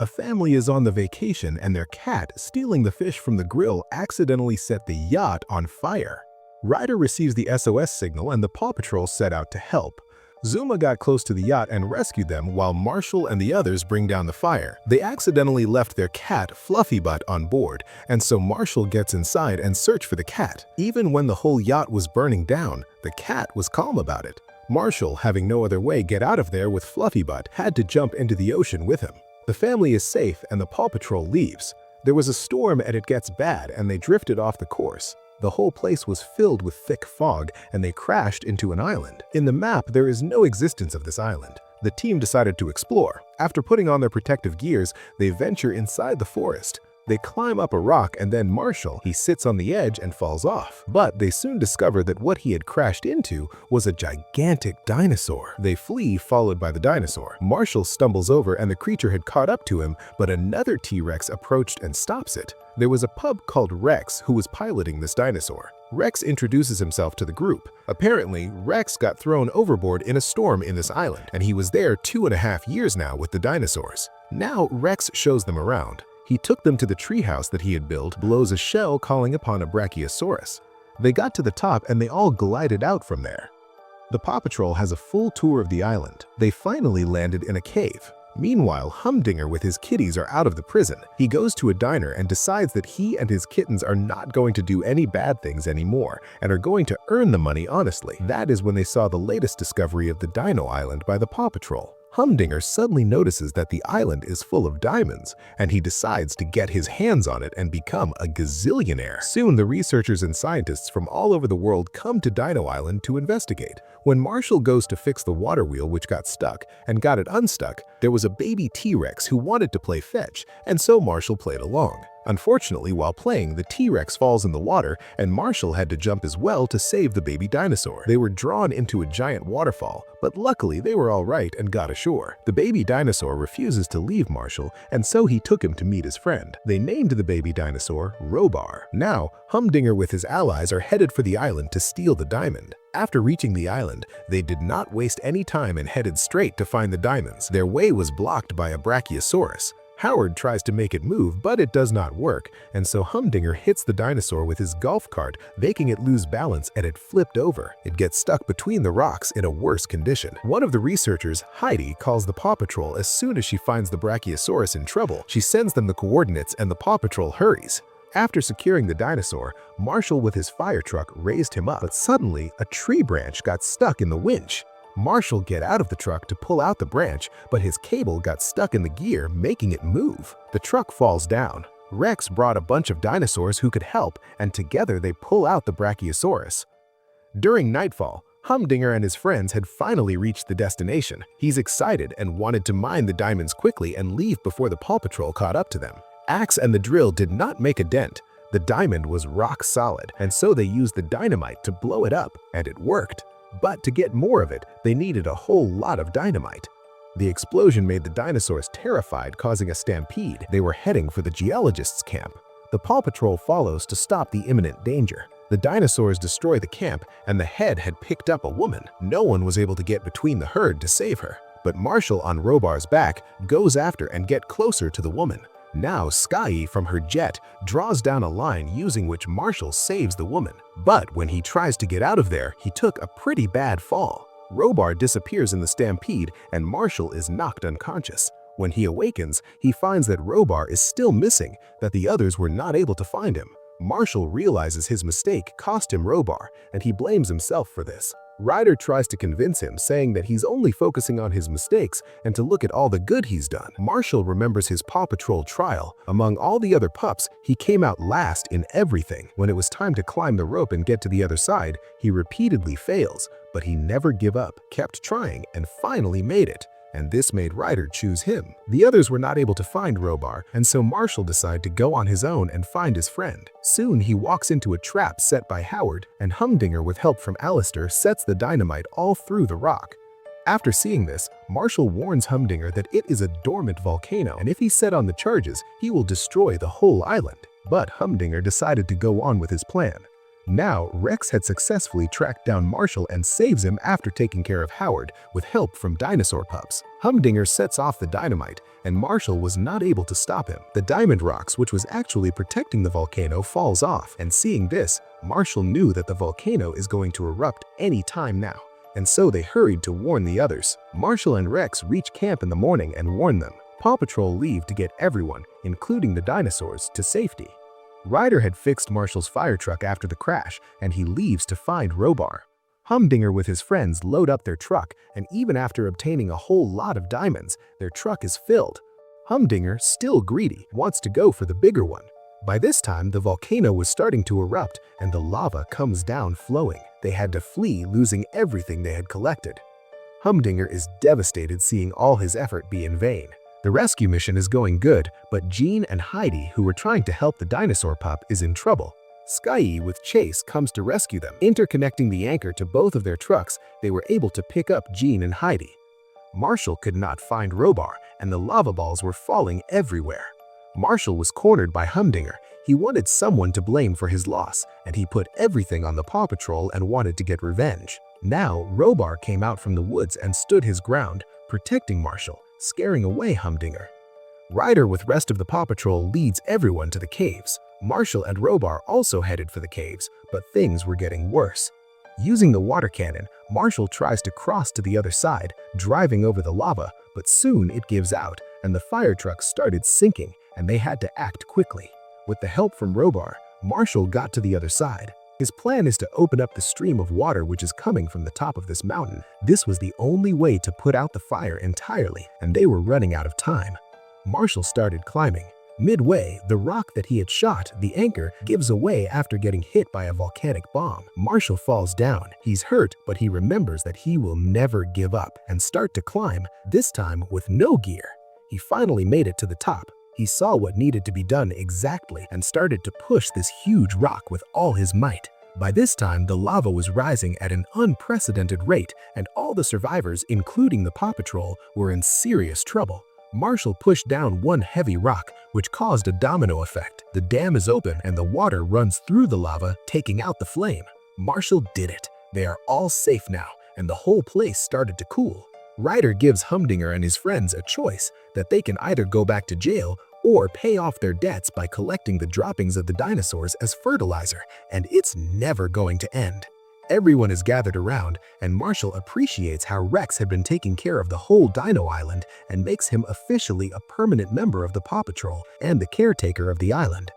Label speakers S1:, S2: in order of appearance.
S1: A family is on the vacation and their cat, stealing the fish from the grill, accidentally set the yacht on fire. Ryder receives the SOS signal and the Paw Patrol set out to help. Zuma got close to the yacht and rescued them while Marshall and the others bring down the fire. They accidentally left their cat, Fluffy Butt, on board, and so Marshall gets inside and searches for the cat. Even when the whole yacht was burning down, the cat was calm about it. Marshall, having no other way get out of there with Fluffy Butt, had to jump into the ocean with him. The family is safe and the Paw Patrol leaves. There was a storm and it gets bad and they drifted off the course. The whole place was filled with thick fog and they crashed into an island. In the map, there is no existence of this island. The team decided to explore. After putting on their protective gears, they venture inside the forest. They climb up a rock and then Marshall, he sits on the edge and falls off. But they soon discover that what he had crashed into was a gigantic dinosaur. They flee, followed by the dinosaur. Marshall stumbles over and the creature had caught up to him, but another T-Rex approached and stops it. There was a pup called Rex who was piloting this dinosaur. Rex introduces himself to the group. Apparently, Rex got thrown overboard in a storm in this island, and he was there 2.5 years now with the dinosaurs. Now Rex shows them around. He took them to the treehouse that he had built, blows a shell calling upon a Brachiosaurus. They got to the top and they all glided out from there. The Paw Patrol has a full tour of the island. They finally landed in a cave. Meanwhile, Humdinger with his kitties are out of the prison. He goes to a diner and decides that he and his kittens are not going to do any bad things anymore and are going to earn the money honestly. That is when they saw the latest discovery of the Dino Island by the Paw Patrol. Humdinger suddenly notices that the island is full of diamonds, and he decides to get his hands on it and become a gazillionaire. Soon, the researchers and scientists from all over the world come to Dino Island to investigate. When Marshall goes to fix the water wheel which got stuck and got it unstuck, there was a baby T-Rex who wanted to play fetch, and so Marshall played along. Unfortunately, while playing, the T-Rex falls in the water and Marshall had to jump as well to save the baby dinosaur. They were drawn into a giant waterfall, but luckily they were all right and got ashore. The baby dinosaur refuses to leave Marshall, and so he took him to meet his friend. They named the baby dinosaur Robar. Now, Humdinger with his allies are headed for the island to steal the diamond. After reaching the island, they did not waste any time and headed straight to find the diamonds. Their way was blocked by a Brachiosaurus. Howard tries to make it move, but it does not work, and so Humdinger hits the dinosaur with his golf cart, making it lose balance and it flipped over. It gets stuck between the rocks in a worse condition. One of the researchers, Heidi, calls the Paw Patrol as soon as she finds the Brachiosaurus in trouble. She sends them the coordinates and the Paw Patrol hurries. After securing the dinosaur, Marshall with his fire truck raised him up, but suddenly a tree branch got stuck in the winch. Marshall get out of the truck to pull out the branch, but his cable got stuck in the gear, making it move. The truck falls down. Rex brought a bunch of dinosaurs who could help, and together they pull out the Brachiosaurus. During nightfall, Humdinger and his friends had finally reached the destination. He's excited and wanted to mine the diamonds quickly and leave before the Paw Patrol caught up to them. Axe and the drill did not make a dent. The diamond was rock solid, and so they used the dynamite to blow it up, and it worked. But to get more of it, they needed a whole lot of dynamite. The explosion made the dinosaurs terrified, causing a stampede. They were heading for the geologist's camp. The Paw Patrol follows to stop the imminent danger. The dinosaurs destroy the camp, and the head had picked up a woman. No one was able to get between the herd to save her. But Marshall on Robar's back goes after and get closer to the woman. Now Skye from her jet draws down a line using which Marshall saves the woman. But when he tries to get out of there, he took a pretty bad fall. Robar disappears in the stampede and Marshall is knocked unconscious. When he awakens, he finds that Robar is still missing, that the others were not able to find him. Marshall realizes his mistake cost him Robar, and he blames himself for this. Ryder tries to convince him, saying that he's only focusing on his mistakes and to look at all the good he's done. Marshall remembers his Paw Patrol trial. Among all the other pups, he came out last in everything. When it was time to climb the rope and get to the other side, he repeatedly fails, but he never gave up, kept trying, and finally made it. And this made Ryder choose him. The others were not able to find Robar, and so Marshall decided to go on his own and find his friend. Soon he walks into a trap set by Howard, and Humdinger with help from Alistair sets the dynamite all through the rock. After seeing this, Marshall warns Humdinger that it is a dormant volcano, and if he's set on the charges, he will destroy the whole island. But Humdinger decided to go on with his plan. Now, Rex had successfully tracked down Marshall and saves him after taking care of Howard with help from dinosaur pups. Humdinger sets off the dynamite, and Marshall was not able to stop him. The diamond rocks, which was actually protecting the volcano, falls off, and seeing this, Marshall knew that the volcano is going to erupt any time now, and so they hurried to warn the others. Marshall and Rex reach camp in the morning and warn them. Paw Patrol leave to get everyone, including the dinosaurs, to safety. Ryder had fixed Marshall's fire truck after the crash, and he leaves to find Robar. Humdinger with his friends load up their truck, and even after obtaining a whole lot of diamonds, their truck is filled. Humdinger, still greedy, wants to go for the bigger one. By this time, the volcano was starting to erupt, and the lava comes down flowing. They had to flee, losing everything they had collected. Humdinger is devastated seeing all his effort be in vain. The rescue mission is going good, but Jean and Heidi, who were trying to help the dinosaur pup, is in trouble. Skyy with Chase comes to rescue them. Interconnecting the anchor to both of their trucks, they were able to pick up Jean and Heidi. Marshall could not find Robar, and the lava balls were falling everywhere. Marshall was cornered by Humdinger. He wanted someone to blame for his loss, and he put everything on the Paw Patrol and wanted to get revenge. Now, Robar came out from the woods and stood his ground, protecting Marshall, scaring away Humdinger. Ryder with rest of the Paw Patrol leads everyone to the caves. Marshall and Robar also headed for the caves, but things were getting worse. Using the water cannon, Marshall tries to cross to the other side, driving over the lava, but soon it gives out, and the fire truck started sinking, and they had to act quickly. With the help from Robar, Marshall got to the other side. His plan is to open up the stream of water which is coming from the top of this mountain. This was the only way to put out the fire entirely, and they were running out of time. Marshall started climbing. Midway, the rock that he had shot, the anchor, gives away after getting hit by a volcanic bomb. Marshall falls down. He's hurt, but he remembers that he will never give up and start to climb, this time with no gear. He finally made it to the top. He saw what needed to be done exactly and started to push this huge rock with all his might. By this time, the lava was rising at an unprecedented rate, and all the survivors, including the Paw Patrol, were in serious trouble. Marshall pushed down one heavy rock, which caused a domino effect. The dam is open and the water runs through the lava, taking out the flame. Marshall did it. They are all safe now, and the whole place started to cool. Ryder gives Humdinger and his friends a choice that they can either go back to jail or pay off their debts by collecting the droppings of the dinosaurs as fertilizer, and it's never going to end. Everyone is gathered around, and Marshall appreciates how Rex had been taking care of the whole Dino Island and makes him officially a permanent member of the Paw Patrol and the caretaker of the island.